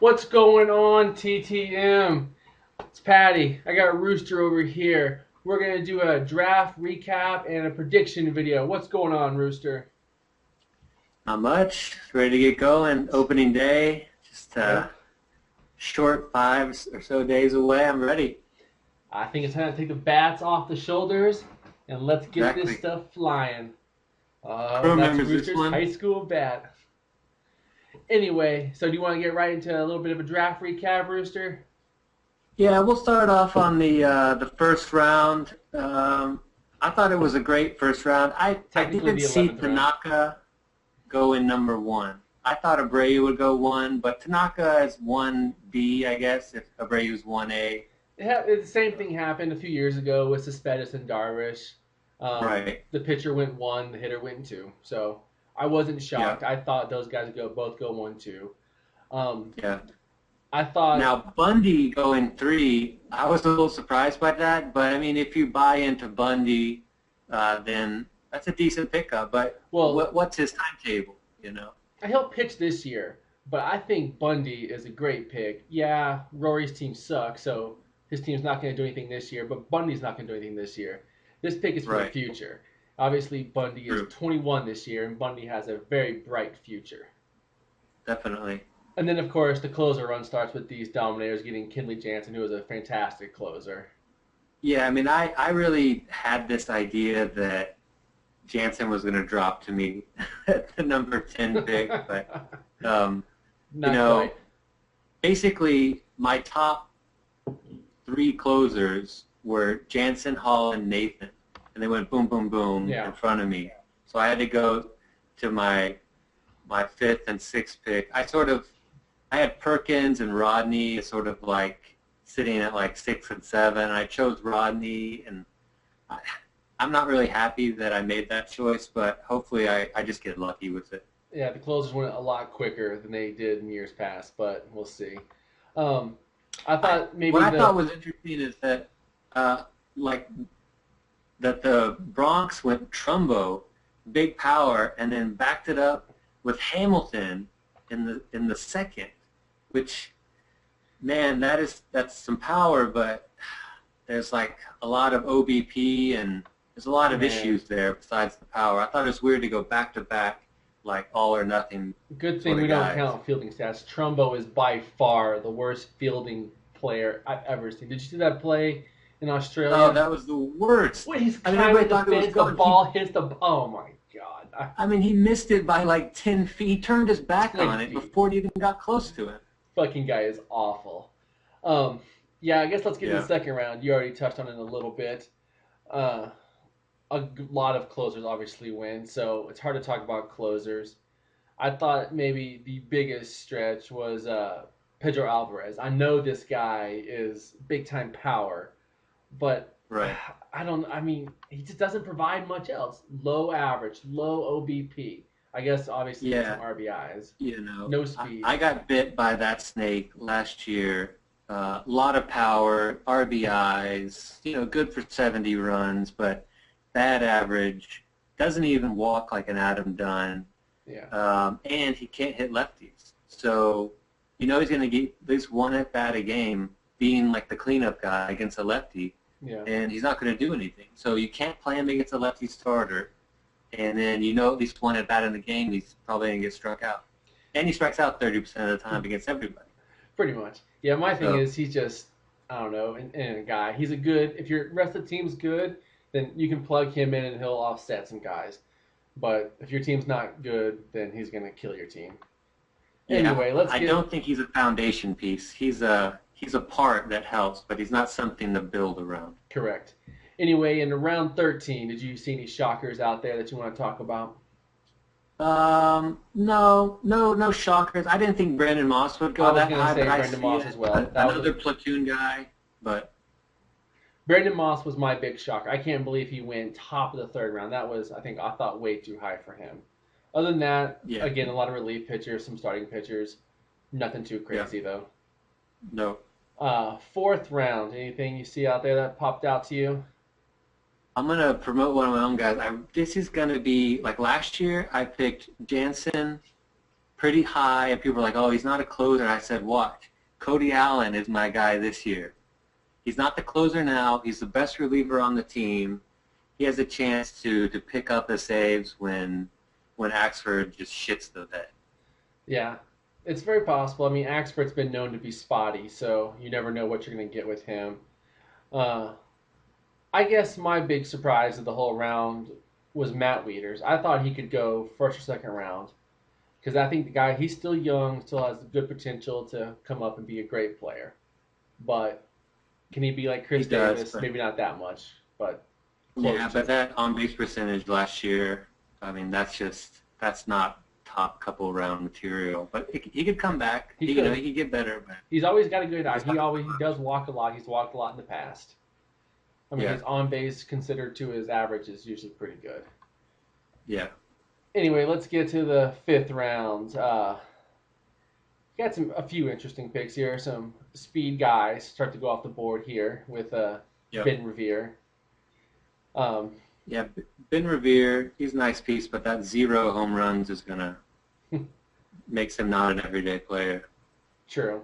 What's going on, TTM? It's Paddy. I got Rooster over here. We're going to do a draft recap and a prediction video. What's going on, Rooster? Not much. Ready to get going. Opening day. Just Yep. short 5 or so days away. I'm ready. I think it's time to take the bats off the shoulders and let's get this Exactly. stuff flying. Who That's remembers this Rooster's one? high school bat. Anyway, so do you want to get right into a little bit of a draft recap, Rooster? Yeah, we'll start off on the first round. I thought it was a great first round. I Technically didn't the see 11th round. Tanaka go in number one. I thought Abreu would go one, but Tanaka is 1B, I guess, if Abreu's 1A. The same thing happened a few years ago with Cespedes and Darvish. Right. The pitcher went one, the hitter went two. So I wasn't Yeah. shocked. I thought those guys would both go 1-2. Um, Yeah. I thought, Now, Bundy going three, I was a little surprised by that, but I mean, if you buy into Bundy, then that's a decent pickup. But well, what's his timetable, you know? he'll pitch this year, but I think Bundy is a great pick. Yeah, Rory's team sucks, so his team's not going to do anything this year, but Bundy's not going to do anything this year. This pick is for the Right. future. Obviously, Bundy is True. 21 this year, and Bundy has a very bright future. Definitely. And then, of course, the closer run starts with these dominators getting Kenley Jansen, who is a fantastic closer. Yeah, I mean, I really had this idea that Jansen was going to drop to me at the number 10 pick, but, you Not know, quite. basically my top three closers were Jansen, Hall, and Nathan, and they went boom, boom, boom Yeah. in front of me. So I had to go to my fifth and sixth pick. I had Perkins and Rodney sort of like sitting at like 6 and 7. I chose Rodney, and I, I'm not really happy that I made that choice, but hopefully I just get lucky with it. Yeah, the closers went a lot quicker than they did in years past, but we'll see. Um, I thought What maybe I thought the was interesting is that like that the Bronx went Trumbo, big power, and then backed it up with Hamilton in the second, which, man, that's some power, but there's like a lot of OBP and there's a lot of man, issues there besides the power. I thought it was weird to go back to back like all or nothing good thing sort we of don't guys. count fielding stats. Trumbo is by far the worst fielding player I've ever seen. Did you see that play in Oh, Australia? that was the worst. When he's I mean, climbing everybody the thought it was fence, the going. He ball hits the. Oh my god! I mean, he missed it by like 10 feet. He turned his back 10 on it feet. before it even got close to him. Fucking guy is awful. Yeah, I guess let's get to the Yeah. second round. You already touched on it a little bit. Uh, a lot of closers obviously win, so it's hard to talk about closers. I thought maybe the biggest stretch was Pedro Alvarez. I know this guy is big time power, but Right. I don't. I mean, he just doesn't provide much else. Low average, low OBP. I guess obviously get some Yeah. RBIs. You know, No I, speed. I got bit by that snake last year. A lot of power, RBIs, good for 70 runs, but bad average. Doesn't even walk like an Adam Dunn. Yeah, And he can't hit lefties. So, he's going to get at least one at bat a game being like the cleanup guy against a lefty, yeah. and he's not going to do anything. So you can't play him against a lefty starter, and then at least one at bat in the game, he's probably going to get struck out. And he strikes out 30% of the time against everybody. Pretty much. Yeah, my thing So, is he's just I don't know, and a guy. He's a good. If your rest of the team's good, then you can plug him in and he'll offset some guys. But if your team's not good, then he's gonna kill your team. yeah, Anyway, let's I get don't think he's a foundation piece. He's a part that helps, but he's not something to build around. correct. Anyway, in round 13, did you see any shockers out there that you want to talk about? No shockers. I didn't think Brandon Moss would I go was that gonna high, say but I Brendan see Moss it. as well. That was Another platoon guy, but Brandon Moss was my big shocker. I can't believe he went top of the third round. That was I thought way too high for him. Other than that, yeah, again, a lot of relief pitchers, some starting pitchers. Nothing too yeah, crazy though. no. Fourth round. Anything you see out there that popped out to you? I'm gonna promote one of my own guys. This is gonna be like last year. I picked Jansen, pretty high, and people were like, "Oh, he's not a closer." I said, "Watch, Cody Allen is my guy this year. He's not the closer now. He's the best reliever on the team. He has a chance to pick up the saves when Axford just shits the bed." Yeah, it's very possible. I mean, Axford's been known to be spotty, so you never know what you're going to get with him. Uh, I guess my big surprise of the whole round was Matt Wieters. I thought he could go first or second round because I think the guy, he's still young, still has good potential to come up and be a great player. But can he be like He Chris does, Davis? but Maybe not that much, but close yeah, but to. that on base percentage last year, I mean, that's not top couple round material. But he could come back. He He could. could get better. But He's always got a good eye. just not, He does walk a lot. He's walked a lot in the past. I mean, yeah, his on base considered to his average is usually pretty good. yeah. Anyway, let's get to the fifth round. Got a few interesting picks here. Some speed guys start to go off the board here with Yep. Ben Revere. Um, Yeah, Ben Revere, he's a nice piece, but that 0 home runs is gonna makes him not an everyday player. True.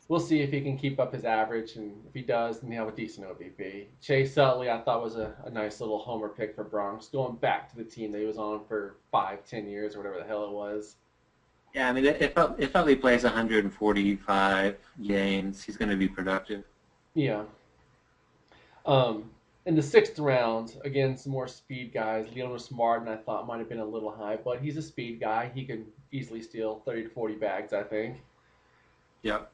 We'll see if he can keep up his average, and if he does, then he'll have a decent OBP. Chase Utley, I thought was a nice little homer pick for Bronx, going back to the team that he was on for 5, 10 years, or whatever the hell it was. Yeah, I mean, if Utley plays 145 games, he's going to be productive. Yeah. In the sixth round, again, some more speed guys. Leonard Martin, I thought might have been a little high, but he's a speed guy. He can easily steal 30 to 40 bags, I think. Yep.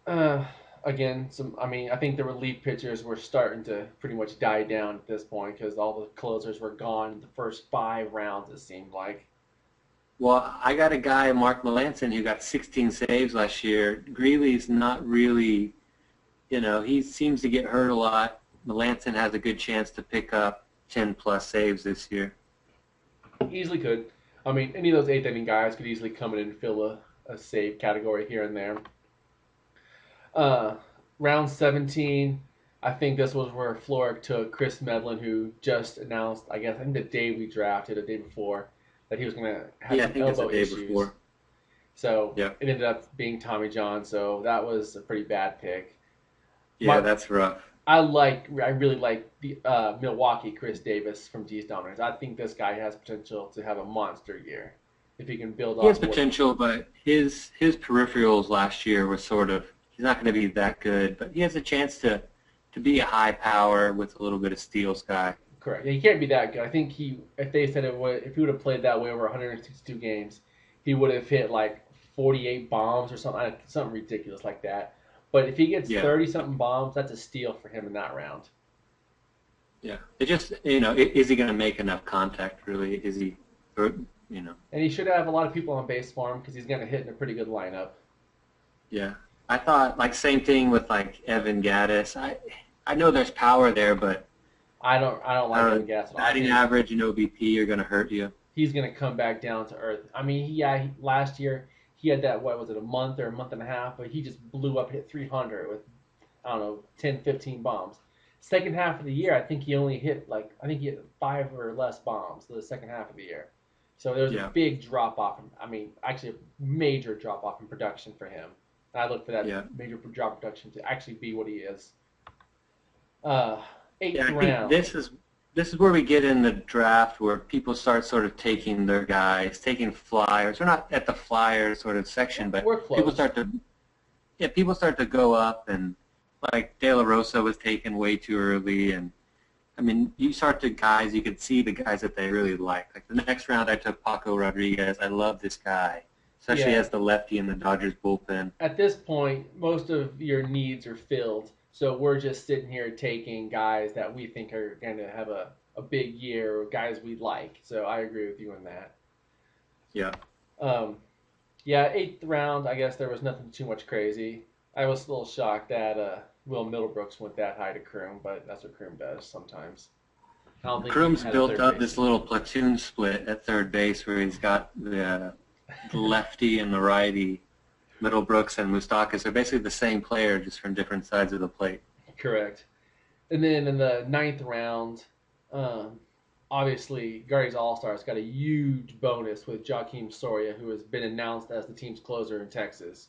Uh, again, I think the relief pitchers were starting to pretty much die down at this point because all the closers were gone in the first 5 rounds, it seemed like. Well, I got a guy, Mark Melanson, who got 16 saves last year. Greeley's not really, he seems to get hurt a lot. Melanson has a good chance to pick up 10-plus saves this year. Easily could. I mean, any of those eighth inning guys could easily come in and fill a save category here and there. Uh, Round 17, I think this was where Floric took Chris Medlin, who just announced, I think the day we drafted, the day before, that he was going to have Yeah, I some think it's the elbow day issues. before. So Yeah. it ended up being Tommy John, so that was a pretty bad pick. Yeah, My, that's rough. I really like the Milwaukee Chris Davis from D's Dominers. I think this guy has potential to have a monster year if he can build He has off what. potential, but his peripherals last year were sort of, he's not going to be that good, but he has a chance to be a high power with a little bit of steals guy. Correct. Yeah, he can't be that good. I think if they said if he would have played that way over 162 games, he would have hit like 48 bombs or something ridiculous like that. But if he gets Yeah. 30 something bombs, that's a steal for him in that round. Yeah. It just, is he going to make enough contact, really? Is he, And he should have a lot of people on base for him because he's going to hit in a pretty good lineup. Yeah. I thought, same thing with, Evan Gaddis. I know there's power there, but I don't like him gas at all. batting average and OBP are going to hurt you. He's going to come back down to earth. I mean, last year he had that, what was it, a month or a month and a half, but he just blew up, hit 300 with, I don't know, 10, 15 bombs. Second half of the year, I think he only hit, he hit 5 or less bombs the second half of the year. So there was a big drop off. Actually a major drop off in production for him. And I look for that major drop in production to actually be what he is. Eighth I round. think this is where we get in the draft where people start sort of taking their guys, taking flyers. We're not at the flyer sort of section, but We're close. people start to go up, and like De La Rosa was taken way too early, and I mean, you start to guys, you can see the guys that they really like. Like the next round, I took Paco Rodriguez. I love this guy, especially as the lefty in the Dodgers bullpen. At this point, most of your needs are filled. So we're just sitting here taking guys that we think are going to have a big year, or guys we like. So I agree with you on that. Yeah. Eighth round, I guess there was nothing too much crazy. I was a little shocked that Will Middlebrooks went that high to Kroom, but that's what Kroom does sometimes. I don't think Kroom's he had a built third up base. this little platoon split at third base where he's got the lefty and the righty. Middlebrooks and Moustakas are basically the same player, just from different sides of the plate. Correct. And then in the ninth round, obviously Guardians All Stars got a huge bonus with Joaquim Soria, who has been announced as the team's closer in Texas.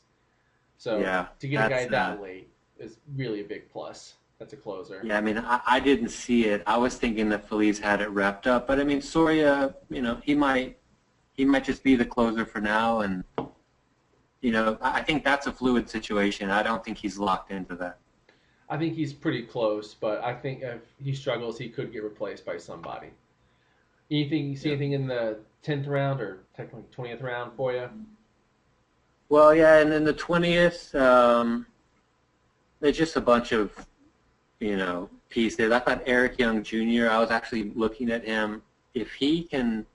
So Yeah, to get a guy that's that late is really a big plus. That's a closer. yeah. I mean, I didn't see it. I was thinking that Feliz had it wrapped up, but I mean, Soria, he might just be the closer for now, and I think that's a fluid situation. I don't think he's locked into that. I think he's pretty close, but I think if he struggles, he could get replaced by somebody. Anything you see Yeah. anything in the 10th round or technically 20th round for you? Well, yeah, and then the 20th, there's just a bunch of pieces. I thought Eric Young Jr. I was actually looking at him. If he can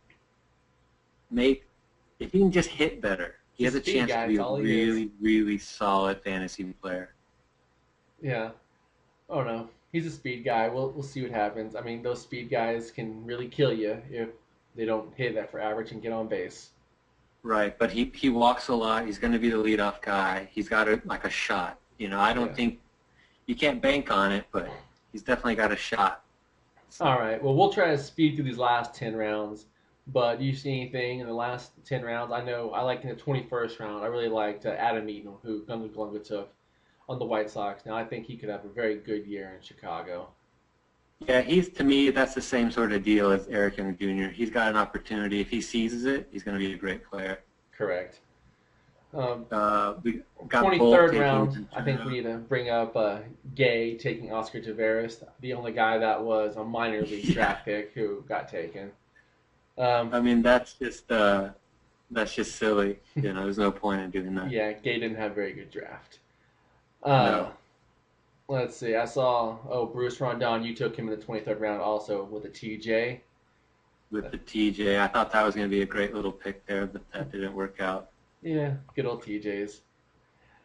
make, if he can just hit better, he He's has a a speed chance to guy. be That's a all he is. really, really solid fantasy player. Yeah. Oh no, he's a speed guy. We'll see what happens. I mean, those speed guys can really kill you if they don't hit that for average and get on base. Right, but he walks a lot. He's going to be the leadoff guy. He's got like a shot. I don't Yeah. think you can't bank on it, but he's definitely got a shot. All So right. Well, we'll try to speed through these last 10 rounds. But do you see anything in the last 10 rounds? I know I liked in the 21st round. I really liked Adam Eaton, who Gunnar Glunga took on the White Sox. Now I think he could have a very good year in Chicago. yeah, he's to me that's the same sort of deal as Eric Young Jr. He's got an opportunity. If he seizes it, he's going to be a great player. Correct. Um, We got Bull 23rd taking round, I think we Ventura. need to bring up Gay taking Oscar Taveras, the only guy that was a minor league Yeah, draft pick who got taken. Um, I mean that's just silly. There's no point in doing that. yeah, Gay didn't have a very good draft. Uh, No, let's see. I saw, Bruce Rondon, you took him in the 23rd round also with a TJ. with the TJ, I thought that was going to be a great little pick there, but that didn't work out. Yeah, good old TJs.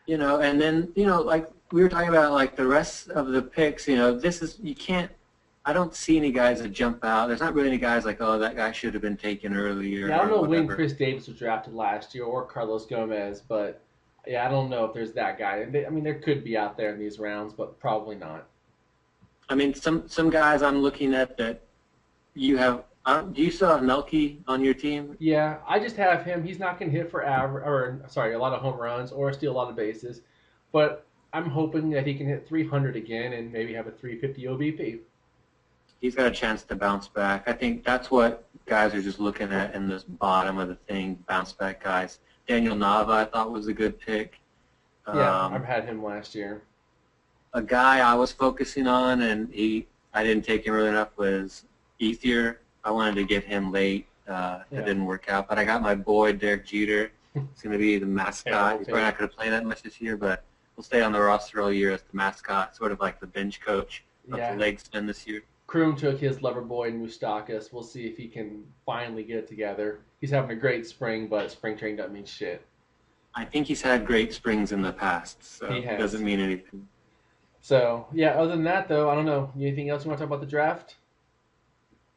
And then like we were talking about, like the rest of the picks. This is you can't. I don't see any guys that jump out. There's not really any guys like, oh, that guy should have been taken earlier Yeah, I don't or know when whatever. Chris Davis was drafted last year or Carlos Gomez, but yeah, I don't know if there's that guy. I mean, there could be out there in these rounds, but probably not. I mean, some guys I'm looking at that you have. Do you still have Melky on your team? Yeah, I just have him. He's not going to hit for average, or sorry, a lot of home runs or steal a lot of bases, but I'm hoping that he can hit 300 again and maybe have a 350 OBP. He's got a chance to bounce back. I think that's what guys are just looking at in this bottom of the thing, bounce back guys. Daniel Nava, I thought was a good pick. Yeah, I've Um, had him last year. a guy I was focusing on, and I didn't take him early enough, was Ethier. I wanted to get him late. It Yeah, didn't work out, but I got my boy Derek Jeter. He's going to be the mascot. He's probably not going to play that much this year, but he'll stay on the roster all year as the mascot, sort of like the bench coach of the yeah. leg spin this year. Kroom took his lover boy Mustakas. We'll see if he can finally get it together. He's having a great spring, but spring training doesn't mean shit. I think he's had great springs in the past, so He it has. doesn't mean anything. So yeah, other than that though, I don't know. Anything else you want to talk about the draft?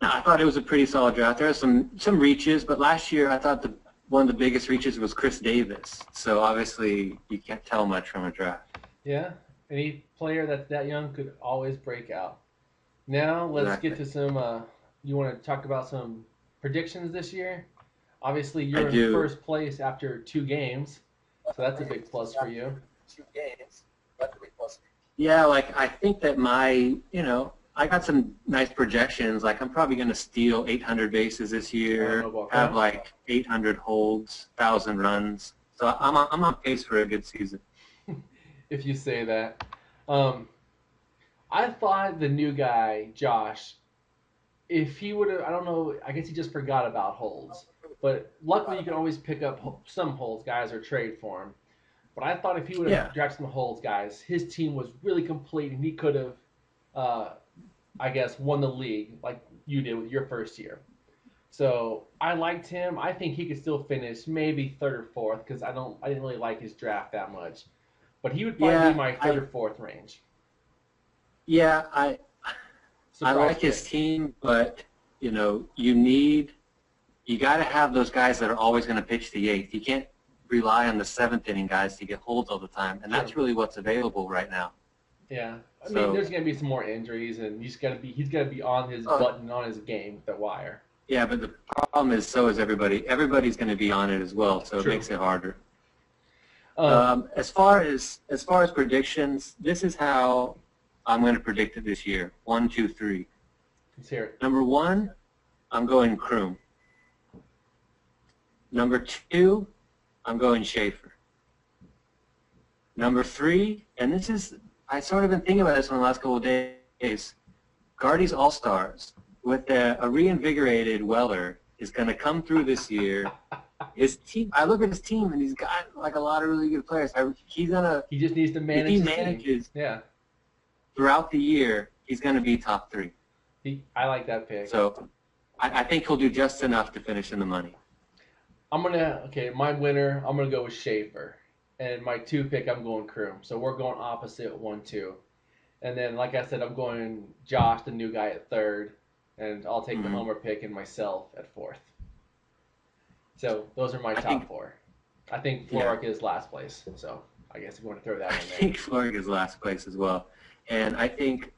No, I thought it was a pretty solid draft. There are some reaches, but last year I thought one of the biggest reaches was Chris Davis. So obviously you can't tell much from a draft. Yeah, any player that's that young could always break out. Now let's get Exactly. to some. You want to talk about some predictions this year? Obviously, I you're in do. first place after 2 games, so that's a big plus for you. Yeah, like I think that I got some nice projections. Like I'm probably going to steal 800 bases this I don't year, know about have that. like 800 holds, 1,000 runs. So I'm on pace for a good season. If you say that. Um, I thought the new guy, Josh, if he would have, I don't know, I guess he just forgot about holds. But luckily, you can always pick up some holds guys or trade for him. But I thought if he would Yeah, have drafted some holds guys, his team was really complete and he could have, uh, I guess, won the league like you did with your first year. So I liked him. I think he could still finish maybe third or fourth because I didn't really like his draft that much. But he would probably be yeah, my third or fourth range. yeah. I Surprise like his pick. team, but you got to have those guys that are always going to pitch the eighth. You can't rely on the seventh inning guys to get holds all the time, and True. that's really what's available right now. Yeah, I mean, So, there's gonna be some more injuries, and he's gotta be on his oh, button, on his game with the wire. yeah, but the problem is so is everybody. Everybody's going to be on it as well, so it True. makes it harder. Um, As far as predictions, this is how I'm going to predict it this year. 1, 2, 3. let's hear it. Number one, I'm going Kroom. Number two, I'm going Schaefer. Number three, and this is I sort of been thinking about this in the last couple of days. Guardy's All Stars with a reinvigorated Weller is going to come through this year. His team, I look at his team, and he's got like a lot of really good players. He's gonna, He just needs to if manage he his team. manages Yeah, throughout the year, he's gonna be top three. I like that pick. So I think he'll do just enough to finish in the money. My winner, I'm gonna go with Schaefer, and my two pick, I'm going Kroom. So we're going opposite 1-2, and then like I said, I'm going Josh, the new guy, at third, and I'll take the Mm-hmm. homer pick and myself at fourth. So those are my I top think, four. I think yeah, Floric is last place, so I guess if you want to throw that I in there. think Floric is last place as well, and I think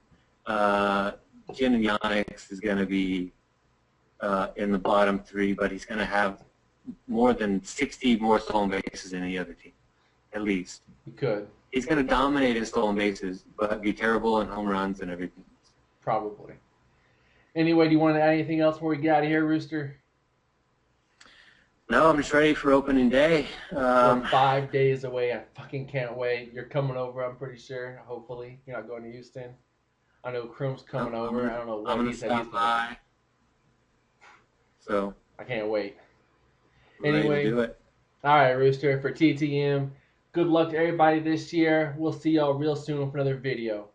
Jim and Yannick's is gonna be in the bottom three, but he's gonna have more than 60 more stolen bases than any other team, at least. You could, He's going to dominate in stolen bases, but be terrible in home runs and everything. probably. Anyway, do you want to add anything else before we get out of here, Rooster? No, I'm just ready for opening day. We're 5 days away. I fucking can't wait. You're coming over, I'm pretty sure. Hopefully. You're not going to Houston. I know Kroom's coming over. I don't know I'm what gonna he said he's stop going to do. by. So I can't wait. I'm ready to Anyway, do it. all right, Rooster, for TTM, good luck to everybody this year. We'll see y'all real soon with another video.